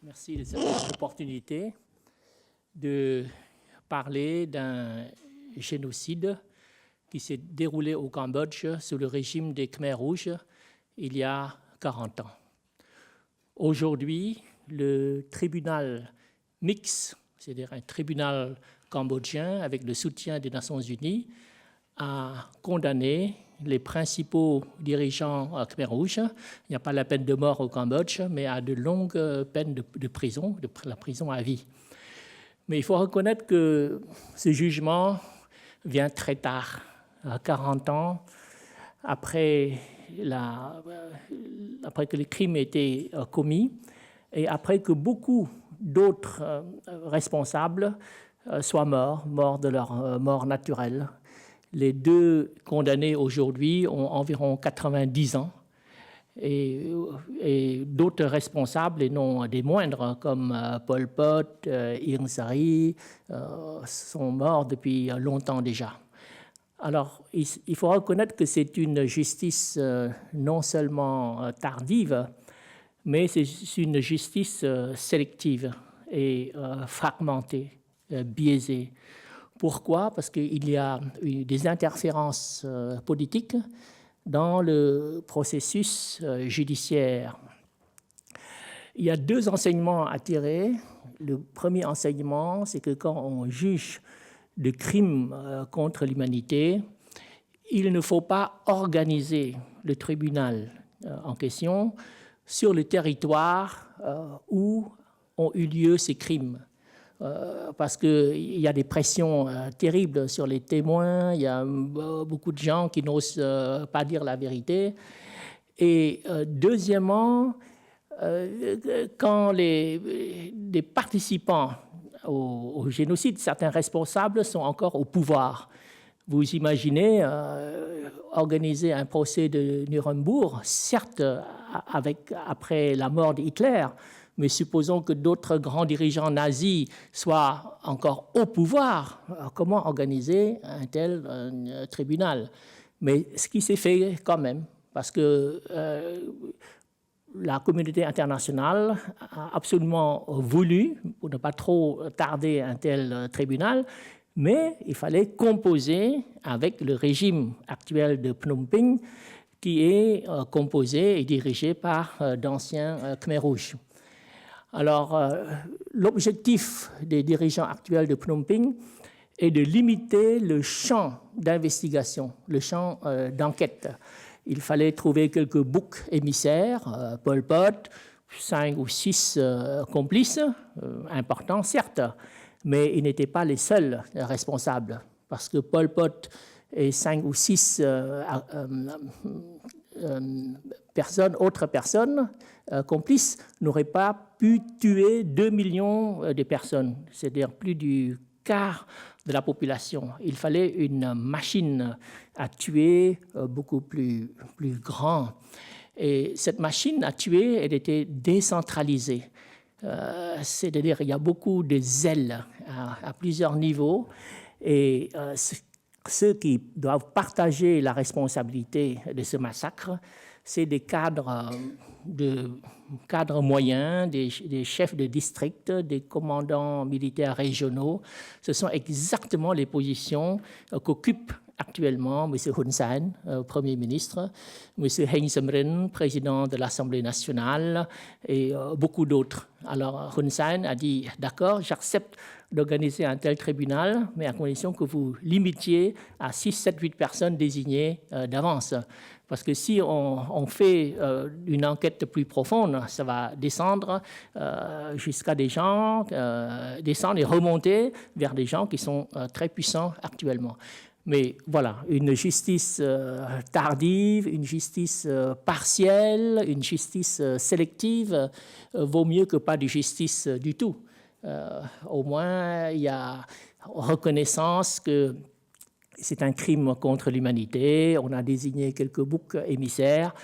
Merci de cette opportunité de parler d'un génocide qui s'est déroulé au Cambodge sous le régime des Khmers rouges il y a 40 ans. Aujourd'hui, le tribunal mixte, c'est-à-dire un tribunal cambodgien avec le soutien des Nations Unies, a condamné les principaux dirigeants Khmer rouges. Il n'y a pas la peine de mort au Cambodge, mais à de longues peines de prison, de la prison à vie. Mais il faut reconnaître que ce jugement vient très tard, à 40 ans, après que les crimes aient été commis et après que beaucoup d'autres responsables soient morts de leur mort naturelle. Les deux condamnés aujourd'hui ont environ 90 ans et d'autres responsables, et non des moindres, comme Pol Pot, Ieng Sary, sont morts depuis longtemps déjà. Alors, il faut reconnaître que c'est une justice non seulement tardive, mais c'est une justice sélective et fragmentée, biaisée. Pourquoi? Parce qu'il y a eu des interférences politiques dans le processus judiciaire. Il y a deux enseignements à tirer. Le premier enseignement, c'est que quand on juge de crimes contre l'humanité, il ne faut pas organiser le tribunal en question sur le territoire où ont eu lieu ces crimes. Parce qu'il y a des pressions terribles sur les témoins, il y a beaucoup de gens qui n'osent pas dire la vérité. Et deuxièmement, quand les participants au génocide, certains responsables sont encore au pouvoir. Vous imaginez organiser un procès de Nuremberg, certes après la mort d'Hitler, mais supposons que d'autres grands dirigeants nazis soient encore au pouvoir. Alors, comment organiser un tel tribunal? Mais ce qui s'est fait quand même, parce que la communauté internationale a absolument voulu, pour ne pas trop tarder, un tel tribunal, mais il fallait composer avec le régime actuel de Phnom Penh, qui est composé et dirigé par d'anciens Khmers rouges. Alors, l'objectif des dirigeants actuels de Phnom Penh est de limiter le champ d'investigation, le champ d'enquête. Il fallait trouver quelques boucs émissaires, Pol Pot, 5 ou 6 complices, importants certes, mais ils n'étaient pas les seuls responsables, parce que Pol Pot et 5 ou 6 autres personnes complices n'auraient pas pu tuer 2 millions de personnes, c'est-à-dire plus du quart de la population. Il fallait une machine à tuer beaucoup plus grand. Et cette machine à tuer, elle était décentralisée. C'est-à-dire il y a beaucoup de zèle à plusieurs niveaux et ceux qui doivent partager la responsabilité de ce massacre, c'est des cadres moyens, des chefs de district, des commandants militaires régionaux. Ce sont exactement les positions qu'occupe actuellement M. Hun Sen, Premier ministre, M. Heng Samrin, président de l'Assemblée nationale, et beaucoup d'autres. Alors Hun Sen a dit « D'accord, j'accepte d'organiser un tel tribunal, mais à condition que vous limitiez à 6, 7, 8 personnes désignées d'avance. » Parce que si on fait une enquête plus profonde, ça va descendre jusqu'à des gens, descendre et remonter vers des gens qui sont très puissants actuellement. Mais voilà, une justice tardive, une justice partielle, une justice sélective vaut mieux que pas de justice du tout. Au moins, il y a reconnaissance que c'est un crime contre l'humanité, on a désigné quelques boucs émissaires,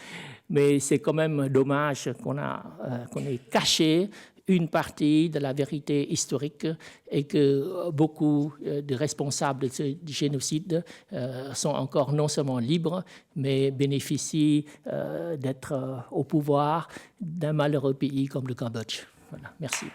mais c'est quand même dommage qu'on ait caché une partie de la vérité historique et que beaucoup de responsables de ce génocide sont encore non seulement libres, mais bénéficient d'être au pouvoir d'un malheureux pays comme le Cambodge. Voilà, merci.